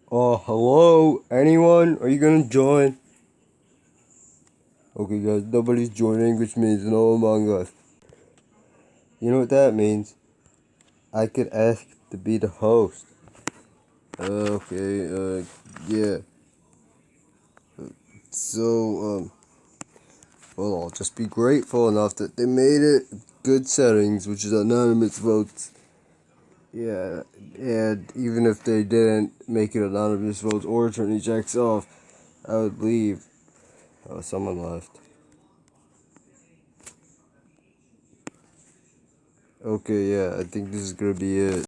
Hello? Anyone? Are you gonna join? Okay, guys, nobody's joining, which means no Among Us. You know what that means? I could ask to be the host. Yeah. So, well, I'll just be grateful enough that they made it good settings, which is anonymous votes. Yeah, and even if they didn't make it anonymous votes or turn these checks off, I would leave. Oh, someone left. Okay, yeah, I think this is gonna be it.